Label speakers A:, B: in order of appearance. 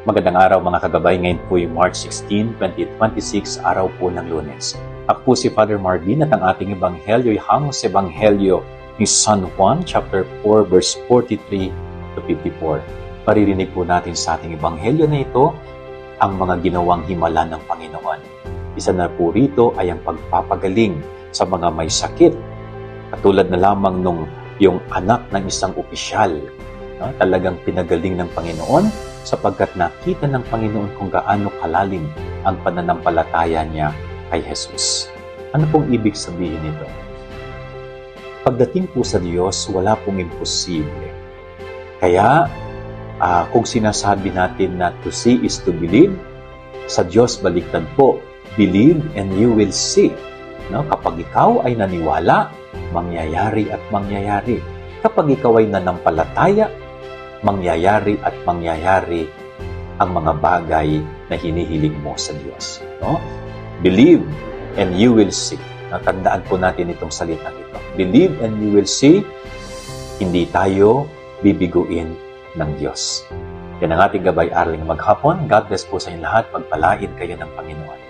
A: Magandang araw mga kagabay. Ngayon po yung March 16, 2026, araw po ng Lunes. Ako po si Father Marvin at ang ating ebanghelyo ay hango sa ebanghelyo ni San Juan, chapter 4, verse 43 to 54. Maririnig po natin sa ating ebanghelyo na ito ang mga ginawang himala ng Panginoon. Isa na po rito ay ang pagpapagaling sa mga may sakit. Katulad na lamang nung yung anak ng isang opisyal, talagang pinagaling ng Panginoon sapagkat nakita ng Panginoon kung gaano kalalim ang pananampalataya niya kay Jesus. Ano pong ibig sabihin nito? Pagdating po sa Diyos, wala pong imposible. Kaya, kung sinasabi natin na to see is to believe, sa Diyos baliktad po, believe and you will see. Kapag ikaw ay naniwala, mangyayari at mangyayari. Kapag ikaw ay nanampalataya, mangyayari at mangyayari ang mga bagay na hinihiling mo sa Diyos. Believe and you will see. Tandaan po natin itong salitang ito. Believe and you will see, hindi tayo bibiguin ng Diyos. Yan ang ating gabay-araling maghapon. God bless po sa inyo lahat. Pagpalain kayo ng Panginoon.